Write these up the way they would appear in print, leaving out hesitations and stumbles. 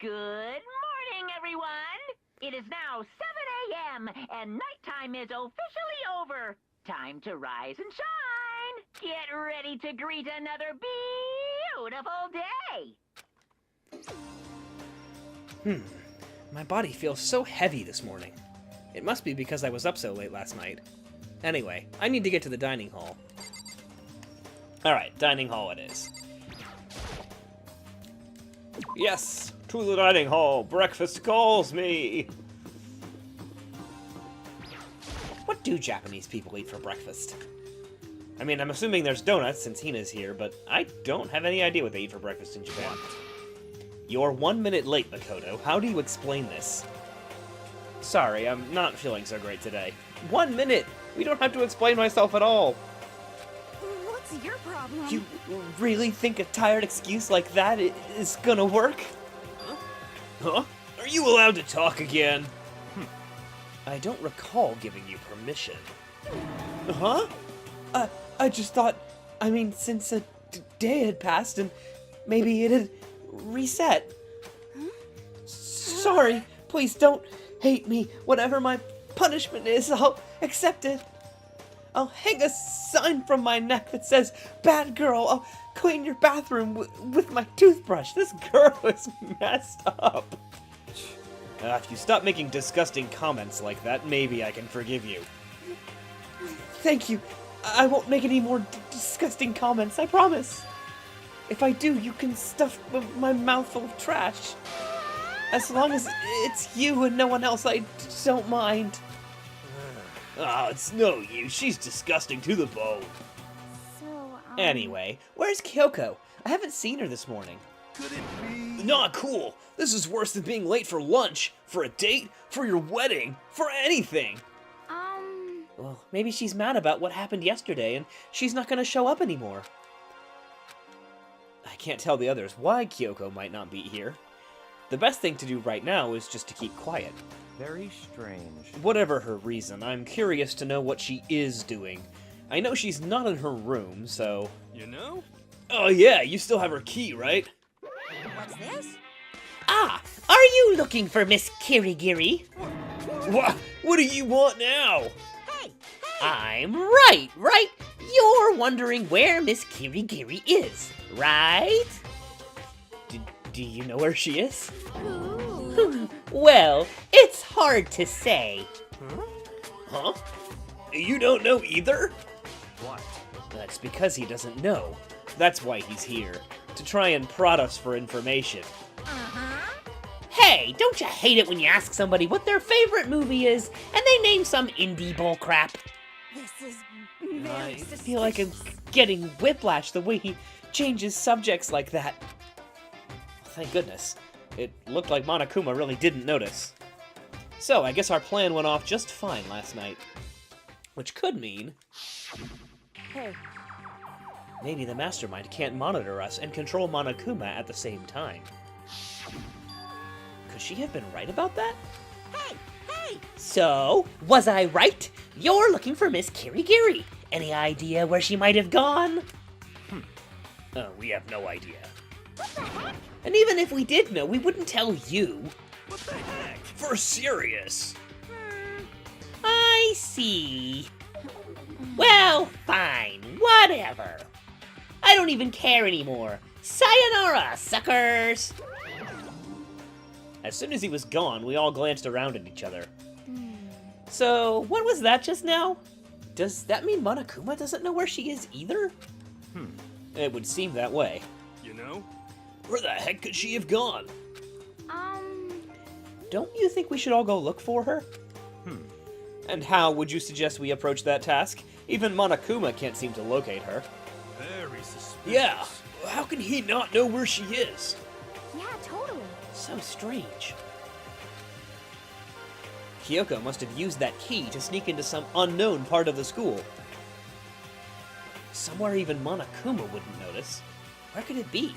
Good morning, everyone! It is now 7 a.m. and nighttime is officially over. Time to rise and shine! Get ready to greet another beautiful day! My body feels so heavy this morning. It must be because I was up so late last night. Anyway, I need to get to the dining hall. Alright, dining hall it is. Yes, to the dining hall. Breakfast calls me. What do Japanese people eat for breakfast? I mean, I'm assuming there's donuts since Hina's here, but I don't have any idea what they eat for breakfast in Japan. You're 1 minute late, Makoto. How do you explain this? Sorry, I'm not feeling so great today. 1 minute! We don't have to explain myself at all. What's your problem? You really think a tired excuse like that is gonna work? Huh? Are you allowed to talk again? I don't recall giving you permission. Huh? I just thought, since a day had passed and maybe it had reset. Sorry, please don't hate me. Whatever my punishment is, I'll accept it. I'll hang a sign from my neck that says, "Bad girl, I'll clean your bathroom with my toothbrush." This girl is messed up. If you stop making disgusting comments like that, maybe I can forgive you. Thank you. I won't make any more disgusting comments, I promise. If I do, you can stuff my mouth full of trash. As long as it's you and no one else, I don't mind. It's no use. She's disgusting to the bone. So, Anyway, where's Kyoko? I haven't seen her this morning. Could it be? Not cool. This is worse than being late for lunch, for a date, for your wedding, for anything. Well, maybe she's mad about what happened yesterday and she's not going to show up anymore. I can't tell the others why Kyoko might not be here. The best thing to do right now is just to keep quiet. Very strange. Whatever her reason, I'm curious to know what she is doing. I know she's not in her room, so... You know? Oh yeah, you still have her key, right? what's this? Ah, are you looking for Miss Kirigiri? What do you want now? Hey! I'm right? You're wondering where Miss Kirigiri is, right? Do you know where she is? Ooh. Well, it's hard to say. Huh? You don't know either? What? That's because he doesn't know. That's why he's here. To try and prod us for information. Hey, don't you hate it when you ask somebody what their favorite movie is, and they name some indie bullcrap? This is I very feel like I'm getting whiplash the way he changes subjects like that. Thank goodness. It looked like Monokuma really didn't notice. So, I guess our plan went off just fine last night. Which could mean... Hey, maybe the Mastermind can't monitor us and control Monokuma at the same time. Could she have been right about that? hey! So, was I right? You're looking for Miss Kirigiri. Any idea where she might have gone? We have no idea. What the heck? And even if we did know, we wouldn't tell you. What the heck? For serious! I see. Well, fine, whatever. I don't even care anymore. Sayonara, suckers! As soon as he was gone, we all glanced around at each other. So, what was that just now? Does that mean Monokuma doesn't know where she is either? It would seem that way. You know? Where the heck could she have gone? Don't Don't you think we should all go look for her? And how would you suggest we approach that task? Even Monokuma can't seem to locate her. Very suspicious. Yeah, how can he not know where she is? Yeah, totally. So strange. Kyoko must have used that key to sneak into some unknown part of the school. Somewhere even Monokuma wouldn't notice. Where could it be?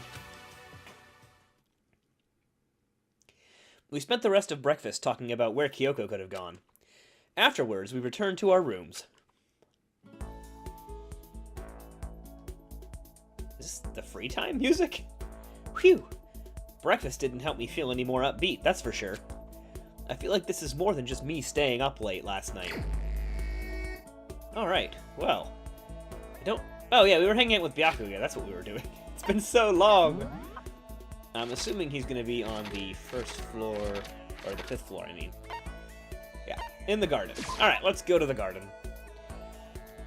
We spent the rest of breakfast talking about where Kyoko could have gone. Afterwards, we returned to our rooms. Is this the free time music? Phew! Breakfast didn't help me feel any more upbeat, that's for sure. I feel like this is more than just me staying up late last night. Alright, well. Oh yeah, we were hanging out with Byakuya, that's what we were doing. It's been so long! I'm assuming he's gonna be on the first floor, or the 5th floor, I mean. Yeah, in the garden. Alright, let's go to the garden.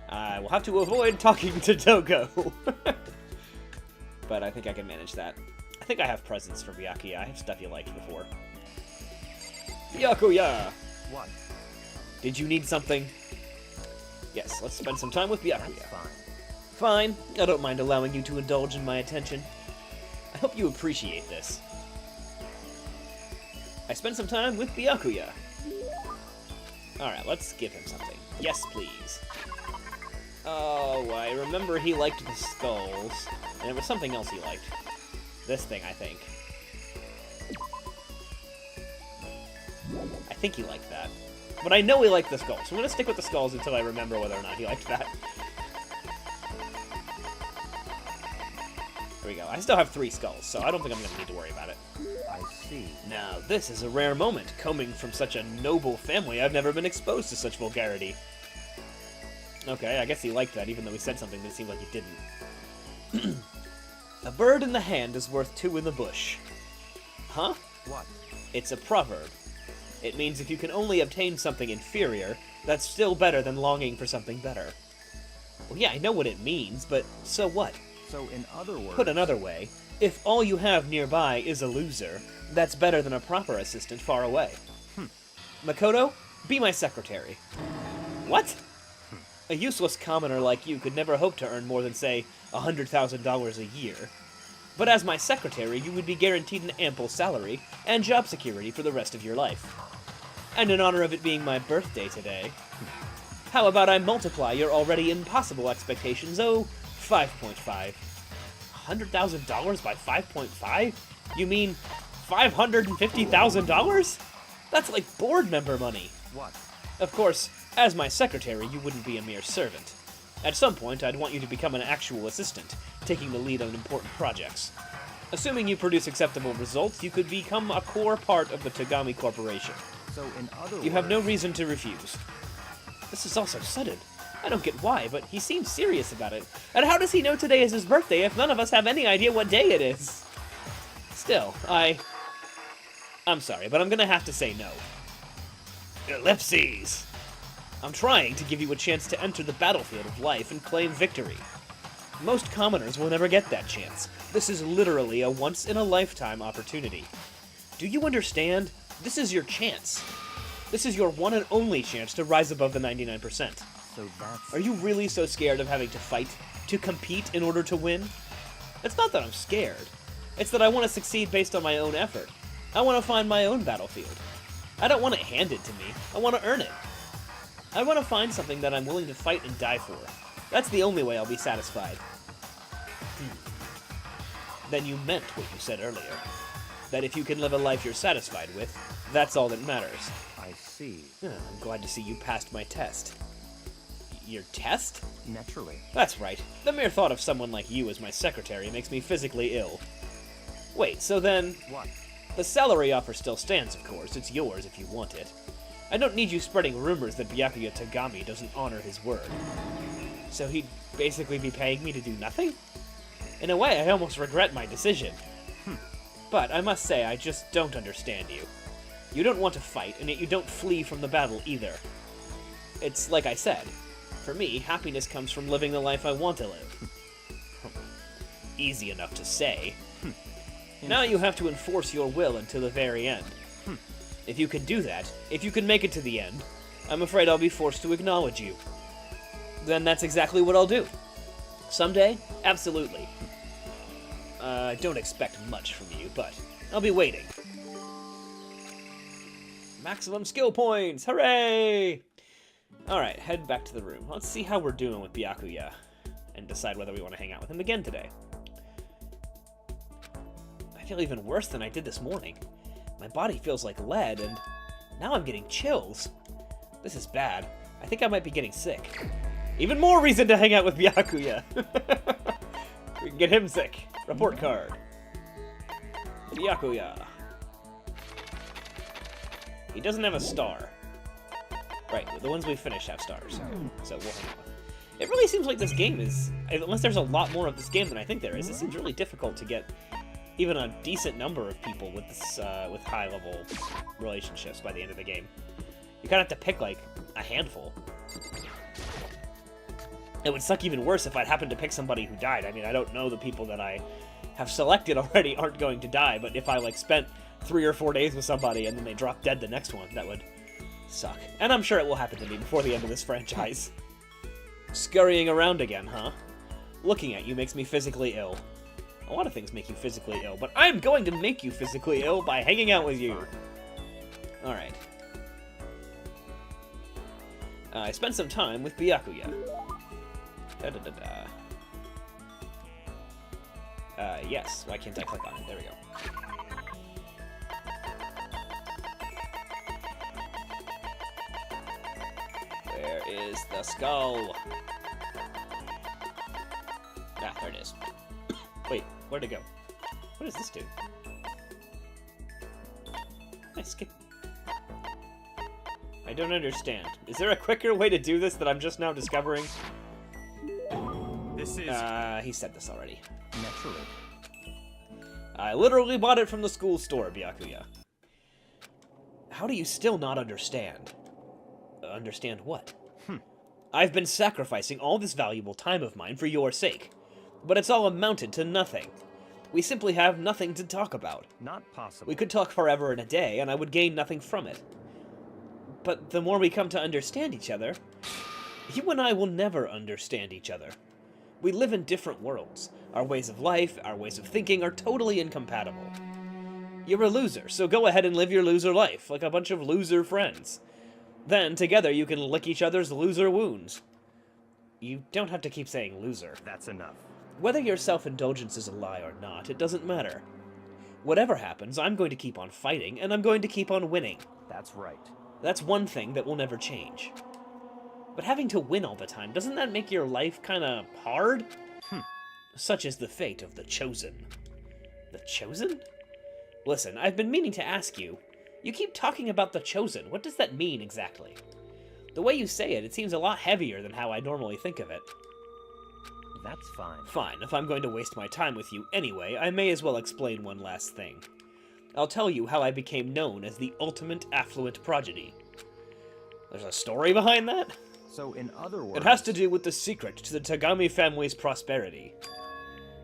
I will have to avoid talking to Toko. But I think I can manage that. I think I have presents for Byakuya. I have stuff you liked before. Byakuya! What? Did you need something? Yes, let's spend some time with Byakuya. That's fine. Fine, I don't mind allowing you to indulge in my attention. I hope you appreciate this. I spent some time with Byakuya. Alright, let's give him something. Yes, please. Oh, I remember he liked the skulls. And there was something else he liked. This thing, I think. I think he liked that. But I know he liked the skulls, so I'm going to stick with the skulls until I remember whether or not he liked that. There we go. I still have 3 skulls, so I don't think I'm going to need to worry about it. I see. Now, this is a rare moment. Coming from such a noble family, I've never been exposed to such vulgarity. Okay, I guess he liked that, even though he said something that seemed like he didn't. A bird in the hand is worth 2 in the bush. Huh? What? It's a proverb. It means if you can only obtain something inferior, that's still better than longing for something better. Well, yeah, I know what it means, but so what? So in other words... Put another way, if all you have nearby is a loser, that's better than a proper assistant far away. Makoto, be my secretary. What? A useless commoner like you could never hope to earn more than, say, $100,000 a year. But as my secretary, you would be guaranteed an ample salary and job security for the rest of your life. And in honor of it being my birthday today, how about I multiply your already impossible expectations, 5.5. $100,000 by 5.5? You mean $550,000? That's like board member money. What? Of course, as my secretary, you wouldn't be a mere servant. At some point, I'd want you to become an actual assistant, taking the lead on important projects. Assuming you produce acceptable results, you could become a core part of the Tagami Corporation. So in other words... You have no reason to refuse. This is all so sudden. I don't get why, but he seems serious about it. And how does he know today is his birthday if none of us have any idea what day it is? Still, I'm sorry, but I'm gonna have to say no. Ellipses! I'm trying to give you a chance to enter the battlefield of life and claim victory. Most commoners will never get that chance. This is literally a once-in-a-lifetime opportunity. Do you understand? This is your chance. This is your one and only chance to rise above the 99%. So that's... Are you really so scared of having to fight, to compete in order to win? It's not that I'm scared. It's that I want to succeed based on my own effort. I want to find my own battlefield. I don't want it handed to me. I want to earn it. I want to find something that I'm willing to fight and die for. That's the only way I'll be satisfied. Then you meant what you said earlier. That if you can live a life you're satisfied with, that's all that matters. I see. I'm glad to see you passed my test. Your test? Naturally. That's right. The mere thought of someone like you as my secretary makes me physically ill. Wait, so then... What? The salary offer still stands, of course. It's yours if you want it. I don't need you spreading rumors that Byakuya Tagami doesn't honor his word. So he'd basically be paying me to do nothing? In a way, I almost regret my decision. But I must say, I just don't understand you. You don't want to fight, and yet you don't flee from the battle either. It's like I said. For me, happiness comes from living the life I want to live. Easy enough to say. Now you have to enforce your will until the very end. If you can do that, if you can make it to the end, I'm afraid I'll be forced to acknowledge you. Then that's exactly what I'll do. Someday, absolutely. I don't expect much from you, but I'll be waiting. Maximum skill points! Hooray! Alright, head back to the room. Let's see how we're doing with Byakuya, and decide whether we want to hang out with him again today. I feel even worse than I did this morning. My body feels like lead, and now I'm getting chills. This is bad. I think I might be getting sick. Even more reason to hang out with Byakuya! We can get him sick. Report card. Byakuya. He doesn't have a star. Right, the ones we finished have stars. So we'll hang on. It really seems like this game is, unless there's a lot more of this game than I think there is, it seems really difficult to get even a decent number of people with this, with high-level relationships by the end of the game. You kind of have to pick, like, a handful. It would suck even worse if I'd happened to pick somebody who died. I mean, I don't know the people that I have selected already aren't going to die, but if I, like, spent 3 or 4 days with somebody and then they drop dead the next one, that would suck. And I'm sure it will happen to me before the end of this franchise. Scurrying around again, huh? Looking at you makes me physically ill. A lot of things make you physically ill, but I'm going to make you physically ill by hanging out with you. Alright. I spent some time with Byakuya. Da-da-da-da. Yes. Why can't I click on it? There we go. Where is the skull? Ah, there it is. Wait, where'd it go? What does this do? I skipped. I don't understand. Is there a quicker way to do this that I'm just now discovering? This is... he said this already. Naturally. I literally bought it from the school store, Byakuya. How do you still not understand? Understand what? I've been sacrificing all this valuable time of mine for your sake, but it's all amounted to nothing. We simply have nothing to talk about. Not possible. We could talk forever and a day, and I would gain nothing from it. But the more we come to understand each other, you and I will never understand each other. We live in different worlds. Our ways of life, our ways of thinking are totally incompatible. You're a loser, so go ahead and live your loser life, like a bunch of loser friends. Then, together, you can lick each other's loser wounds. You don't have to keep saying loser. That's enough. Whether your self-indulgence is a lie or not, it doesn't matter. Whatever happens, I'm going to keep on fighting, and I'm going to keep on winning. That's right. That's one thing that will never change. But having to win all the time, doesn't that make your life kinda hard? Such is the fate of the Chosen. The Chosen? Listen, I've been meaning to ask you. You keep talking about the Chosen. What does that mean exactly? The way you say it, it seems a lot heavier than how I normally think of it. That's fine. Fine, if I'm going to waste my time with you anyway, I may as well explain one last thing. I'll tell you how I became known as the ultimate affluent progeny. There's a story behind that? So, in other words... It has to do with the secret to the Tagami family's prosperity.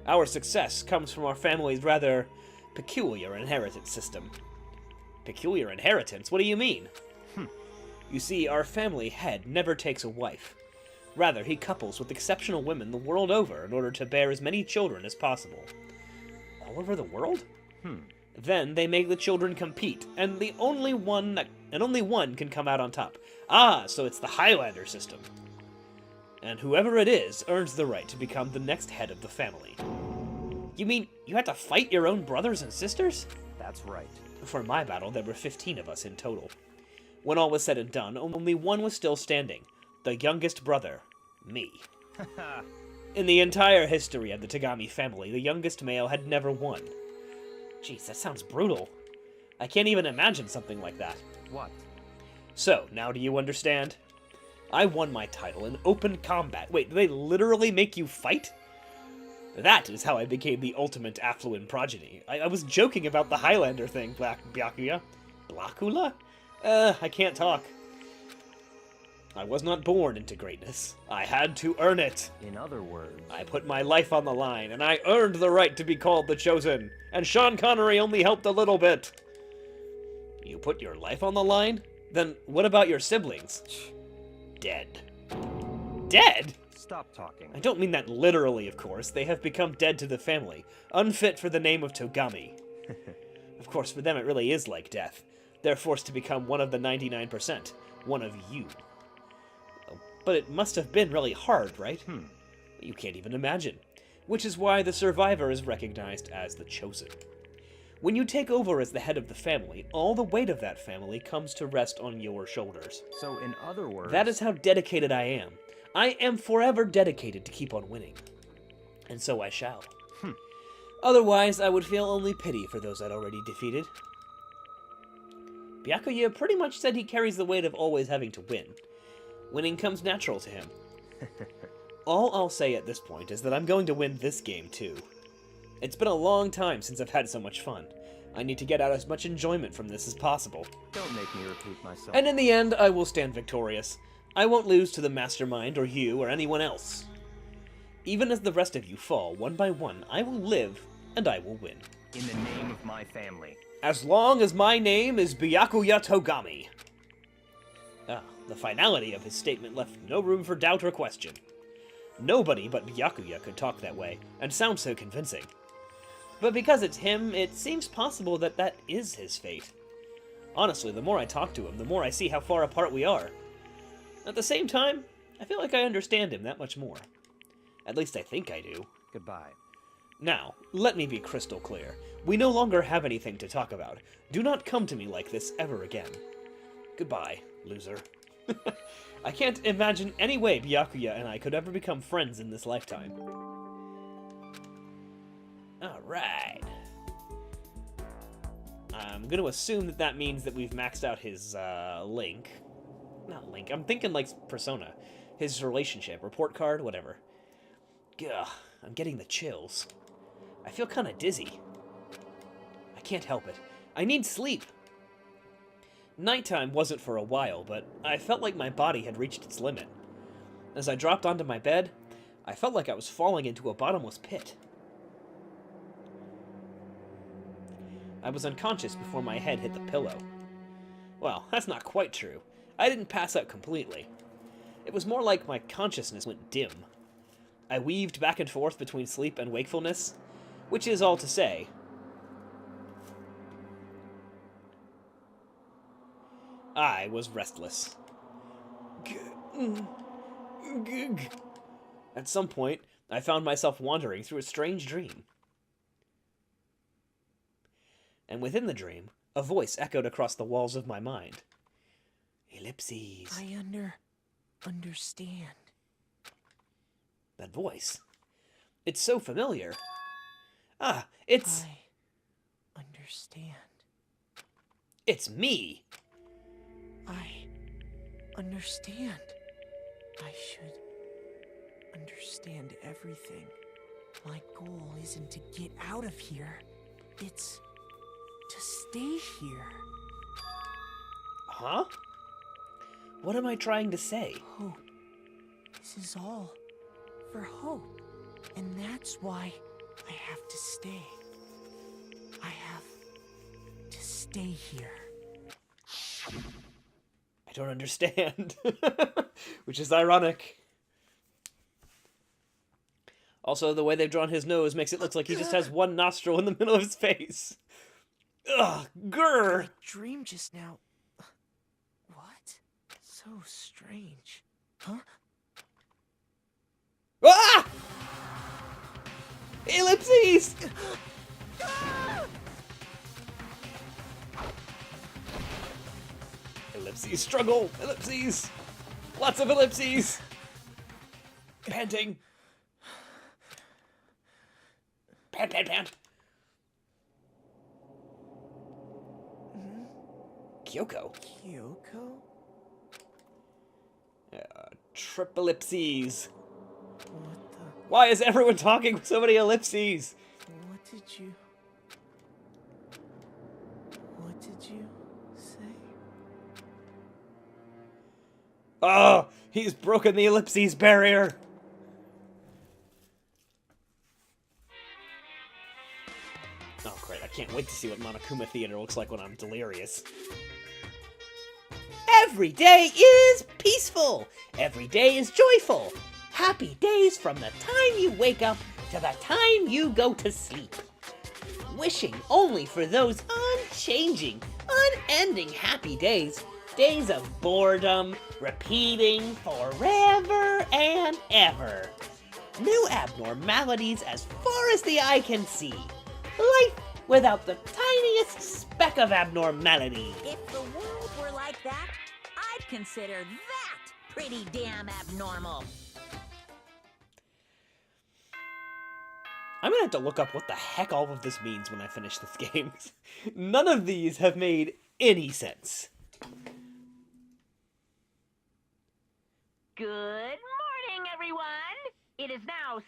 Our success comes from our family's rather peculiar inheritance system. Peculiar inheritance? What do you mean? You see, our family head never takes a wife. Rather, he couples with exceptional women the world over in order to bear as many children as possible. All over the world? Then they make the children compete, and only one can come out on top. Ah, so it's the Highlander system. And whoever it is earns the right to become the next head of the family. You mean you had to fight your own brothers and sisters? That's right. For my battle, there were 15 of us in total. When all was said and done, only one was still standing. The youngest brother. Me. In the entire history of the Tagami family, the youngest male had never won. Jeez, that sounds brutal. I can't even imagine something like that. What? So, now do you understand? I won my title in open combat. Wait, do they literally make you fight? That is how I became the ultimate affluent progeny. I was joking about the Highlander thing, Byakuya. Blakula? I can't talk. I was not born into greatness. I had to earn it. In other words... I put my life on the line, and I earned the right to be called the Chosen. And Sean Connery only helped a little bit. You put your life on the line? Then what about your siblings? Dead. Dead? Stop talking. I don't mean that literally, of course. They have become dead to the family, unfit for the name of Togami. Of course, for them it really is like death. They're forced to become one of the 99%, one of you. But it must have been really hard, right? You can't even imagine. Which is why the survivor is recognized as the Chosen. When you take over as the head of the family, all the weight of that family comes to rest on your shoulders. So, in other words... That is how dedicated I am. I am forever dedicated to keep on winning. And so I shall. Otherwise, I would feel only pity for those I'd already defeated. Byakuya pretty much said he carries the weight of always having to win. Winning comes natural to him. All I'll say at this point is that I'm going to win this game, too. It's been a long time since I've had so much fun. I need to get out as much enjoyment from this as possible. Don't make me repeat myself. And in the end, I will stand victorious. I won't lose to the Mastermind, or you, or anyone else. Even as the rest of you fall, one by one, I will live, and I will win. In the name of my family. As long as my name is Byakuya Togami. Ah, the finality of his statement left no room for doubt or question. Nobody but Byakuya could talk that way, and sound so convincing. But because it's him, it seems possible that that is his fate. Honestly, the more I talk to him, the more I see how far apart we are. At the same time, I feel like I understand him that much more. At least I think I do. Goodbye. Now, let me be crystal clear. We no longer have anything to talk about. Do not come to me like this ever again. Goodbye, loser. I can't imagine any way Byakuya and I could ever become friends in this lifetime. Alright. I'm gonna assume that that means that we've maxed out his, link. Not link, I'm thinking like persona. His relationship, report card, whatever. Gah, I'm getting the chills. I feel kinda dizzy. I can't help it. I need sleep. Nighttime wasn't for a while, but I felt like my body had reached its limit. As I dropped onto my bed, I felt like I was falling into a bottomless pit. I was unconscious before my head hit the pillow. Well, that's not quite true. I didn't pass out completely. It was more like my consciousness went dim. I weaved back and forth between sleep and wakefulness, which is all to say, I was restless. At some point, I found myself wandering through a strange dream. And within the dream, a voice echoed across the walls of my mind. Ellipses. I understand. That voice. It's so familiar. Ah, it's... I understand. It's me. I understand. I should understand everything. My goal isn't to get out of here. It's to stay here. Huh? What am I trying to say? Hope. This is all for hope. And that's why I have to stay. I have to stay here. I don't understand. Which is ironic. Also, the way they've drawn his nose makes it look like he just has one nostril in the middle of his face. Ugh, grr! My dream just now. What? So strange. Huh? Ah! Ellipses! Ellipses struggle! Ellipses! Lots of ellipses! Panting! Pant, pant, pant! Kyoko? Kyoko? Triple ellipses! What the? Why is everyone talking with so many ellipses? What did you say? Oh, he's broken the ellipses barrier! Oh, great. I can't wait to see what Monokuma Theater looks like when I'm delirious. Every day is peaceful. Every day is joyful. Happy days from the time you wake up to the time you go to sleep. Wishing only for those unchanging, unending happy days. Days of boredom, repeating forever and ever. No abnormalities as far as the eye can see. Life without the tiniest speck of abnormality. If the world were like that, I'd consider that pretty damn abnormal. I'm gonna have to look up what the heck all of this means when I finish this game. None of these have made any sense. Good morning, everyone! It is now 7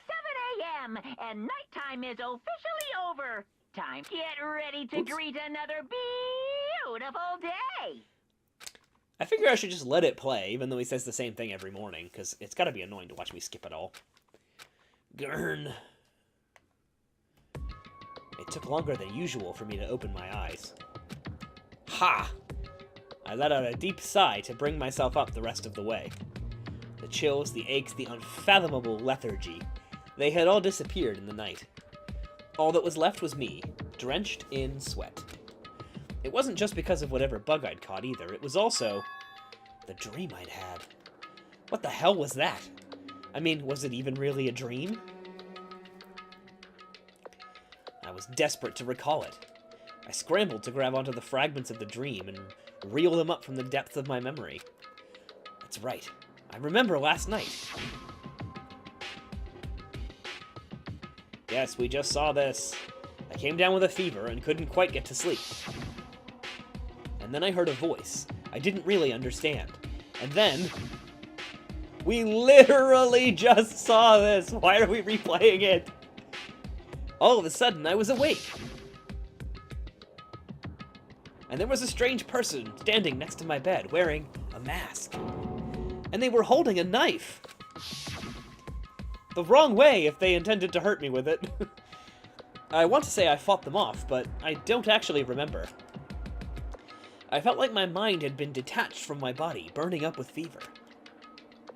a.m., and nighttime is officially over. Time to get ready to greet another beautiful day! I figure I should just let it play, even though he says the same thing every morning, because it's gotta be annoying to watch me skip it all. Gurn. It took longer than usual for me to open my eyes. Ha! I let out a deep sigh to bring myself up the rest of the way. The chills, the aches, the unfathomable lethargy, they had all disappeared in the night. All that was left was me, drenched in sweat. It wasn't just because of whatever bug I'd caught either, it was also the dream I'd had. What the hell was that? I mean, was it even really a dream? I was desperate to recall it. I scrambled to grab onto the fragments of the dream and reel them up from the depths of my memory. That's right. I remember last night. Yes, we just saw this. I came down with a fever and couldn't quite get to sleep. And then I heard a voice I didn't really understand. And then... we literally just saw this! Why are we replaying it? All of a sudden, I was awake. And there was a strange person standing next to my bed, wearing a mask. And they were holding a knife. The wrong way if they intended to hurt me with it. I want to say I fought them off, but I don't actually remember. I felt like my mind had been detached from my body, burning up with fever.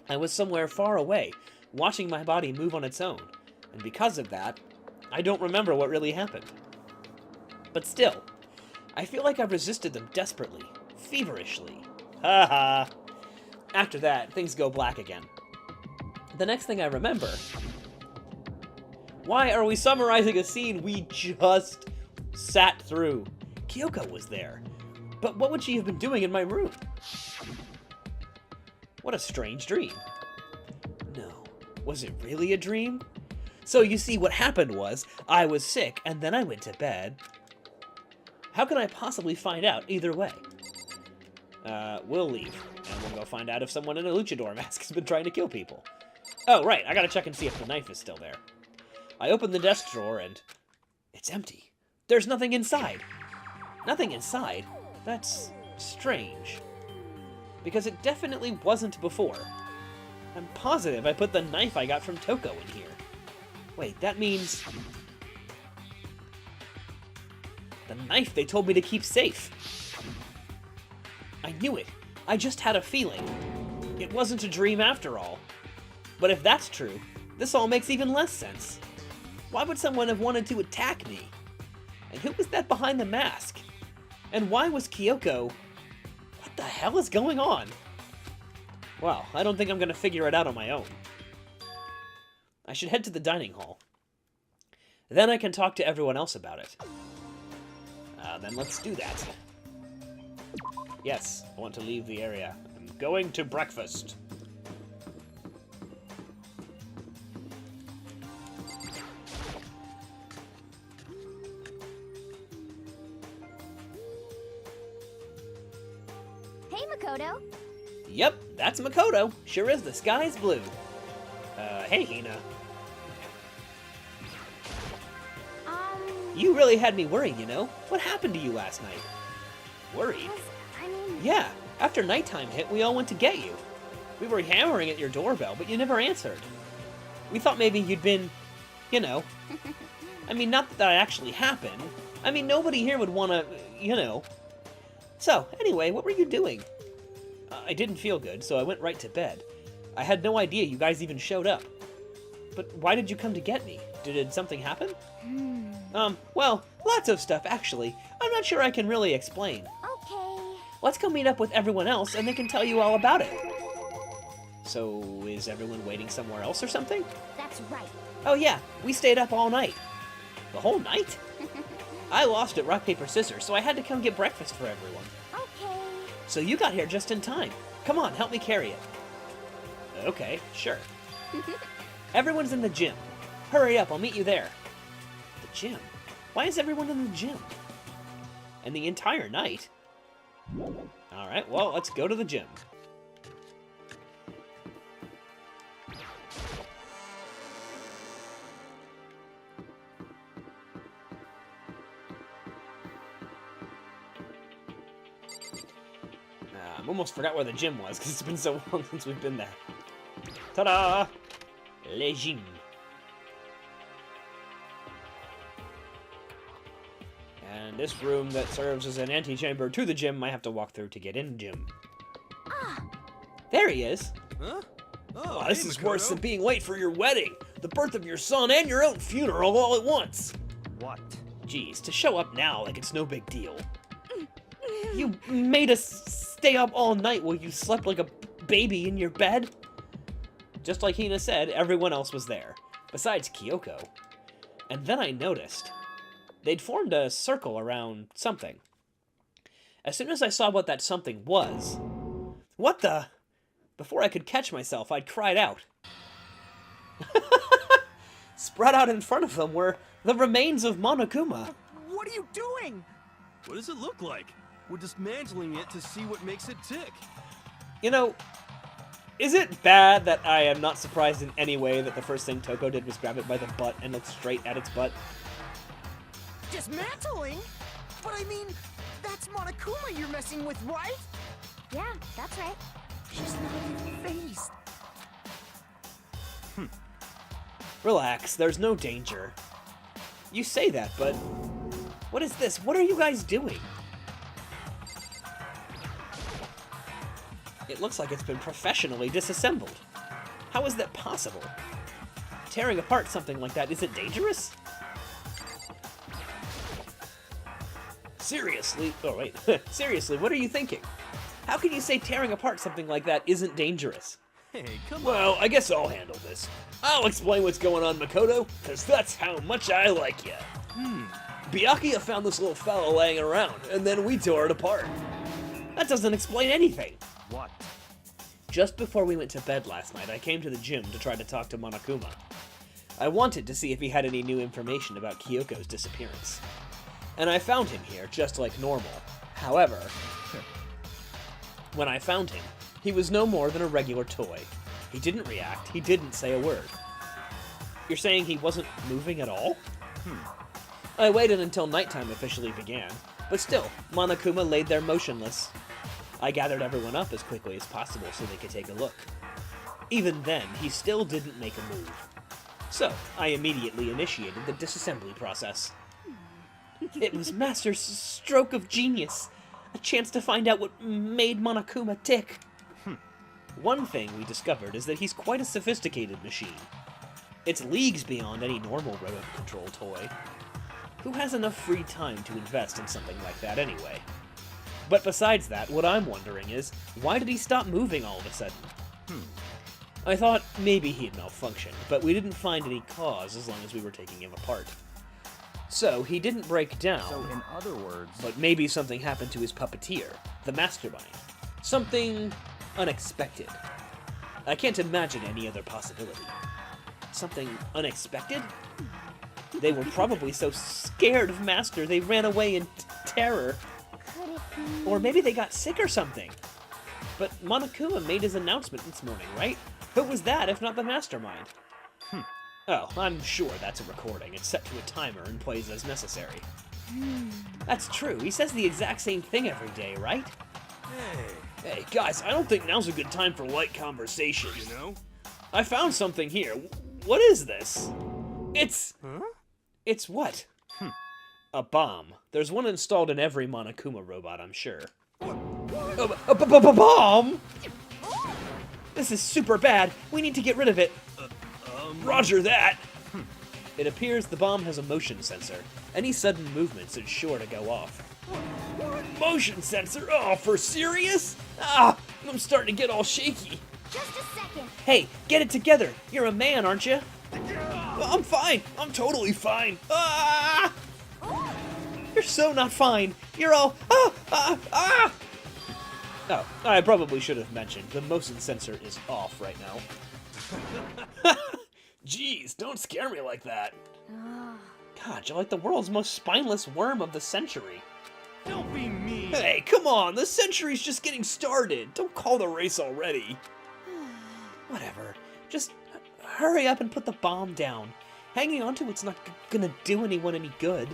I was somewhere far away, watching my body move on its own, and because of that, I don't remember what really happened. But still, I feel like I resisted them desperately, feverishly. Ha ha! After that, things go black again. The next thing I remember... why are we summarizing a scene we just sat through? Kyoko was there. But what would she have been doing in my room? What a strange dream. No. Was it really a dream? So you see, what happened was, I was sick, and then I went to bed. How can I possibly find out either way? We'll leave, and we'll go find out if someone in a luchador mask has been trying to kill people. Oh, right, I gotta check and see if the knife is still there. I open the desk drawer, and it's empty. There's nothing inside. Nothing inside? That's strange. Because it definitely wasn't before. I'm positive I put the knife I got from Toko in here. Wait, that means... the knife they told me to keep safe. I knew it. I just had a feeling. It wasn't a dream after all. But if that's true, this all makes even less sense. Why would someone have wanted to attack me? And who was that behind the mask? And why was Kyoko... what the hell is going on? Well, I don't think I'm gonna figure it out on my own. I should head to the dining hall. Then I can talk to everyone else about it. Then let's do that. Yes, I want to leave the area. I'm going to breakfast. Hey, Makoto. Yep, that's Makoto. Sure is, the sky's blue. Hey, Hina. You really had me worried, you know? What happened to you last night? Worried? I mean... Yeah, after nighttime hit, we all went to get you. We were hammering at your doorbell, but you never answered. We thought maybe you'd been, you know... I mean, not that that actually happened. I mean, nobody here would want to, you know... So, anyway, what were you doing? I didn't feel good, so I went right to bed. I had no idea you guys even showed up. But why did you come to get me? Did something happen? Well, lots of stuff, actually. I'm not sure I can really explain. Okay. Let's go meet up with everyone else, and they can tell you all about it. So, is everyone waiting somewhere else or something? That's right. Oh yeah, we stayed up all night. The whole night? I lost at rock, paper, scissors, so I had to come get breakfast for everyone. Okay. So you got here just in time. Come on, help me carry it. Okay, sure. Everyone's in the gym. Hurry up, I'll meet you there. gym? Why is everyone in the gym? And the entire night? Alright, well, let's go to the gym. I almost forgot where the gym was, because it's been so long since we've been there. Ta-da! Le gym. And this room that serves as an antechamber to the gym, I have to walk through to get in gym. There he is! Huh? Oh, this is worse than being late for your wedding, the birth of your son, and your own funeral all at once! What? Geez, to show up now like it's no big deal. You made us stay up all night while you slept like a baby in your bed? Just like Hina said, everyone else was there, besides Kyoko. And then I noticed they'd formed a circle around something. As soon as I saw what that something was, what the? Before I could catch myself, I'd cried out. Spread out in front of them were the remains of Monokuma. What are you doing? What does it look like? We're dismantling it to see what makes it tick. You know, is it bad that I am not surprised in any way that the first thing Toko did was grab it by the butt and look straight at its butt? Dismantling? But I mean, that's Monokuma you're messing with, right? Yeah, that's right. She's not even phased. Relax, there's no danger. You say that, but what is this? What are you guys doing? It looks like it's been professionally disassembled. How is that possible? Tearing apart something like that, is it dangerous? Seriously? Oh, wait. Seriously, what are you thinking? How can you say tearing apart something like that isn't dangerous? Hey, come on. Well, I guess I'll handle this. I'll explain what's going on, Makoto, because that's how much I like ya. Byakuya found this little fella laying around, and then we tore it apart. That doesn't explain anything. What? Just before we went to bed last night, I came to the gym to try to talk to Monokuma. I wanted to see if he had any new information about Kyoko's disappearance. And I found him here, just like normal. However, when I found him, he was no more than a regular toy. He didn't react, he didn't say a word. You're saying he wasn't moving at all? I waited until nighttime officially began, but still, Monokuma laid there motionless. I gathered everyone up as quickly as possible so they could take a look. Even then, he still didn't make a move. So, I immediately initiated the disassembly process. It was Master's stroke of genius. A chance to find out what made Monokuma tick. One thing we discovered is that he's quite a sophisticated machine. It's leagues beyond any normal remote control toy. Who has enough free time to invest in something like that anyway? But besides that, what I'm wondering is, why did he stop moving all of a sudden? I thought maybe he'd malfunctioned, but we didn't find any cause as long as we were taking him apart. So, he didn't break down. So, in other words... But maybe something happened to his puppeteer, the mastermind. Something unexpected. I can't imagine any other possibility. Something unexpected? They were probably so scared of Master they ran away in terror. Could it be? Or maybe they got sick or something. But Monokuma made his announcement this morning, right? Who was that if not the mastermind? Oh, I'm sure that's a recording. It's set to a timer and plays as necessary. That's true. He says the exact same thing every day, right? Hey, guys, I don't think now's a good time for light conversation. You know? I found something here. What is this? It's... Huh? It's what? A bomb. There's one installed in every Monokuma robot, I'm sure. A bomb? This is super bad. We need to get rid of it. Roger that. It appears the bomb has a motion sensor. Any sudden movements is sure to go off. Motion sensor? Oh, for serious? Ah, I'm starting to get all shaky. Just a second. Hey, get it together. You're a man, aren't you? I'm fine. I'm totally fine. Ah! You're so not fine. You're all Oh, I probably should have mentioned the motion sensor is off right now. Jeez, don't scare me like that. God, you're like the world's most spineless worm of the century. Don't be mean. Hey, come on, the century's just getting started. Don't call the race already. Whatever. Just hurry up and put the bomb down. Hanging on to it's not gonna do anyone any good.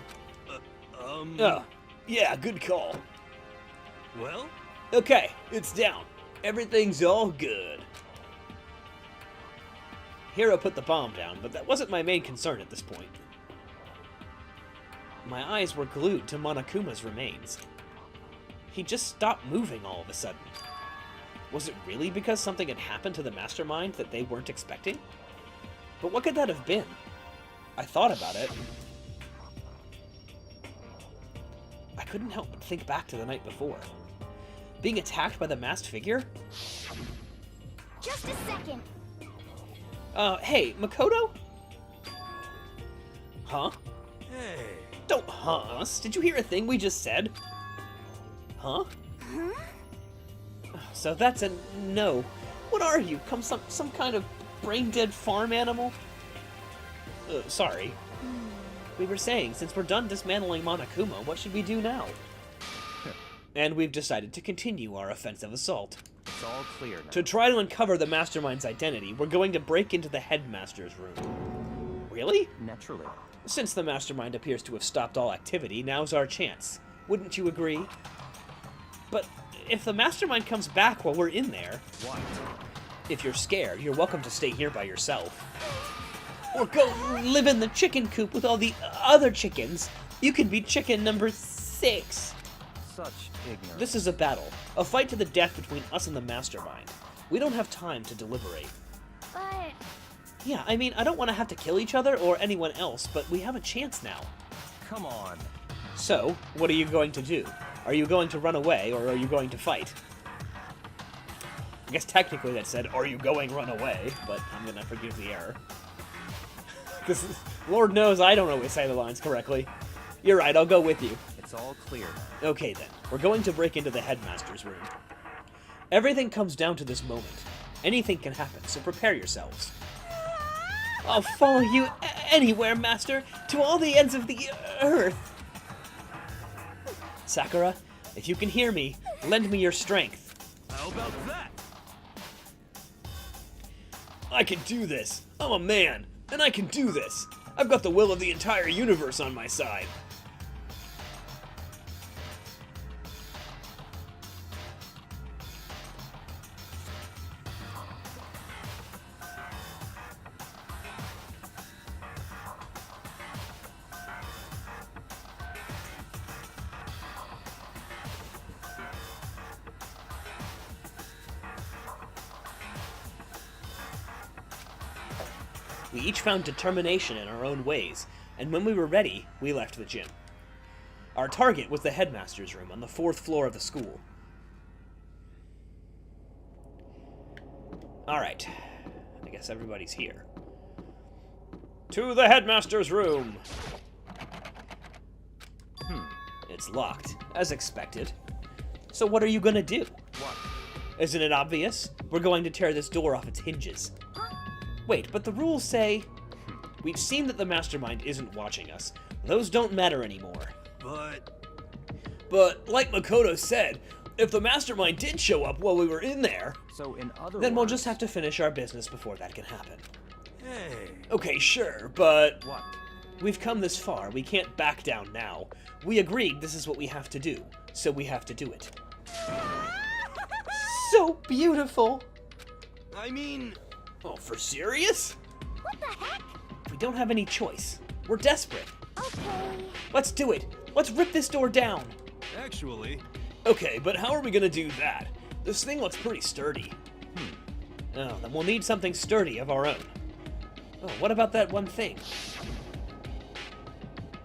Yeah, good call. Well? Okay, it's down. Everything's all good. Hiro put the bomb down, but that wasn't my main concern at this point. My eyes were glued to Monokuma's remains. He just stopped moving all of a sudden. Was it really because something had happened to the mastermind that they weren't expecting? But what could that have been? I thought about it. I couldn't help but think back to the night before. Being attacked by the masked figure? Just a second. Hey, Makoto? Huh? Hey. Don't huh us. Did you hear a thing we just said? Huh? Huh? So that's a no. What are you? Some kind of brain-dead farm animal? Sorry. We were saying, since we're done dismantling Monokuma, what should we do now? And we've decided to continue our offensive assault. It's all clear now. To try to uncover the Mastermind's identity, we're going to break into the Headmaster's room. Really? Naturally. Since the Mastermind appears to have stopped all activity, now's our chance. Wouldn't you agree? But if the Mastermind comes back while we're in there... What? If you're scared, you're welcome to stay here by yourself. Or go live in the chicken coop with all the other chickens. You can be chicken number 6. Such ignorance. This is a battle. A fight to the death between us and the Mastermind. We don't have time to deliberate. But Yeah, I mean, I don't want to have to kill each other or anyone else, but we have a chance now. Come on. So, what are you going to do? Are you going to run away, or are you going to fight? I guess technically that said, are you going run away, but I'm gonna forgive the error. Because Lord knows I don't always say the lines correctly. You're right, I'll go with you. It's all clear now. Okay then, we're going to break into the Headmaster's room. Everything comes down to this moment. Anything can happen, so prepare yourselves. I'll follow you anywhere, Master, to all the ends of the earth. Sakura, if you can hear me, lend me your strength. How about that? I can do this. I'm a man, and I can do this. I've got the will of the entire universe on my side. We each found determination in our own ways, and when we were ready, we left the gym. Our target was the Headmaster's room on the 4th floor of the school. Alright, I guess everybody's here. To the Headmaster's room! It's locked, as expected. So what are you gonna do? What? Isn't it obvious? We're going to tear this door off its hinges. Wait, but the rules say... We've seen that the Mastermind isn't watching us. Those don't matter anymore. But, like Makoto said, if the Mastermind did show up while we were in there, So in other then we'll words, just have to finish our business before that can happen. Hey. Okay, sure, but What? we've come this far. We can't back down now. We agreed this is what we have to do, so we have to do it. So beautiful! I mean... Oh, for serious? what the heck? We don't have any choice. We're desperate. Okay. Let's do it. Let's rip this door down. Actually... Okay, but how are we gonna do that? This thing looks pretty sturdy. Oh, then we'll need something sturdy of our own. Oh, what about that one thing?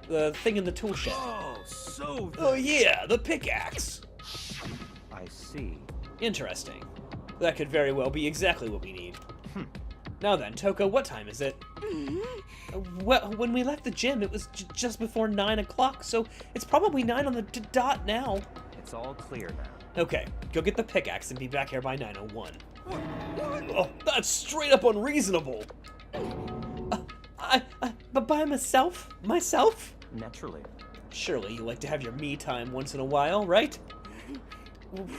The thing in the tool shed. Oh, so... Oh yeah, the pickaxe. I see. Interesting. That could very well be exactly what we need. Now then, Toko, what time is it? Well, when we left the gym, it was just before 9 o'clock, so it's probably 9 on the dot now. It's all clear now. Okay, go get the pickaxe and be back here by 9:01. Oh, that's straight up unreasonable. But by myself? Myself? Naturally. Surely you like to have your me time once in a while, right?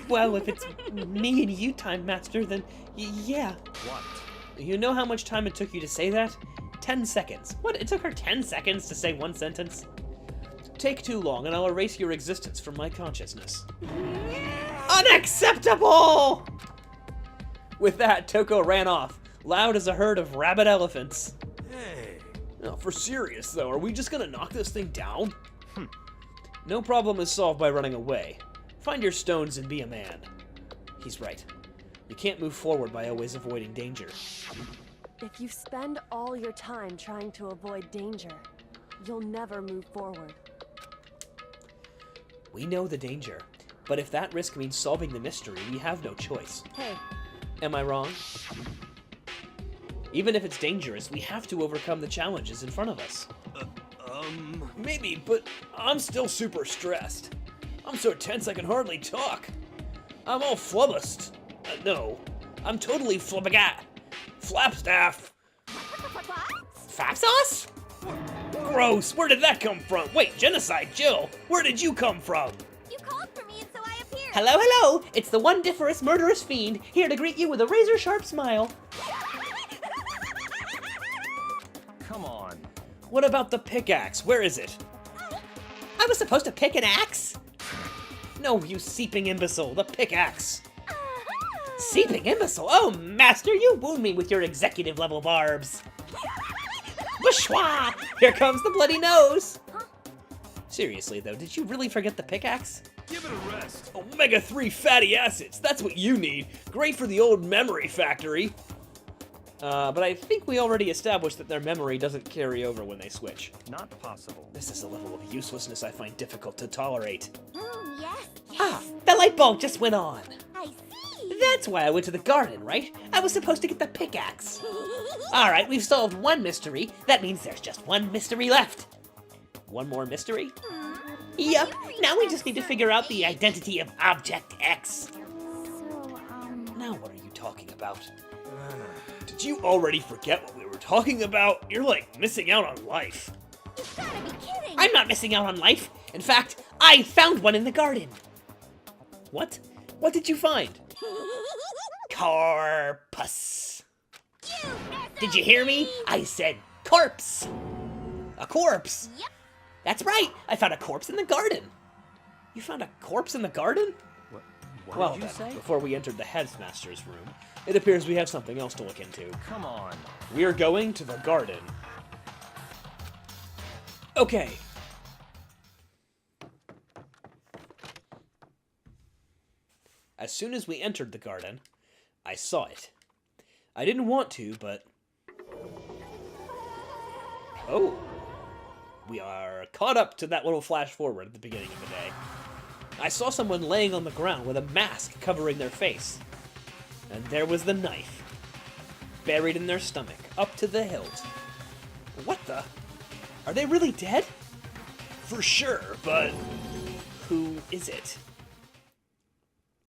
Well, if it's me and you time, Master, then yeah. What? You know how much time it took you to say that? 10 seconds. What? It took her 10 seconds to say one sentence? Take too long, and I'll erase your existence from my consciousness. Unacceptable! With that, Toko ran off, loud as a herd of rabid elephants. Hey. No, for serious, though, are we just gonna knock this thing down? No problem is solved by running away. Find your stones and be a man. He's right. You can't move forward by always avoiding danger. If you spend all your time trying to avoid danger, you'll never move forward. We know the danger, but if that risk means solving the mystery, we have no choice. Hey. Am I wrong? Even if it's dangerous, we have to overcome the challenges in front of us. Maybe, but I'm still super stressed. I'm so tense I can hardly talk. I'm all flubberst. No, I'm totally flabbergat. Flapstaff. Fap sauce? Gross, where did that come from? Wait, genocide, Jill, where did you come from? You called for me and so I appeared. Hello, hello! It's the wondiferous murderous fiend, here to greet you with a razor-sharp smile. Come on. What about the pickaxe? Where is it? I was supposed to pick an axe? No, you seeping imbecile, the pickaxe. Seeping imbecile? Oh, master, you wound me with your executive-level barbs. Bashwa! Here comes the bloody nose! Seriously, though, did you really forget the pickaxe? Give it a rest. Omega-3 fatty acids, that's what you need. Great for the old memory factory. But I think we already established that their memory doesn't carry over when they switch. Not possible. This is a level of uselessness I find difficult to tolerate. Yes. Ah, the light bulb just went on. I see. That's why I went to the garden, right? I was supposed to get the pickaxe. Alright, we've solved one mystery. That means there's just one mystery left. One more mystery? Yep, now we just need to figure out the identity of Object X. So, Now what are you talking about? Did you already forget what we were talking about? You're like missing out on life. you've gotta be kidding. I'm not missing out on life. In fact, I found one in the garden. What? What did you find? Corpus. Did you hear me? I said corpse. A corpse. Yep. That's right. I found a corpse in the garden. You found a corpse in the garden? What Well did you then, say? before we entered the headmaster's room, it appears we have something else to look into. Come on. We're going to the garden. Okay. As soon as we entered the garden, I saw it. I didn't want to, but... Oh. We are caught up to that little flash forward at the beginning of the day. I saw someone laying on the ground with a mask covering their face. And there was the knife, buried in their stomach, up to the hilt. What the? Are they really dead? For sure, but who is it?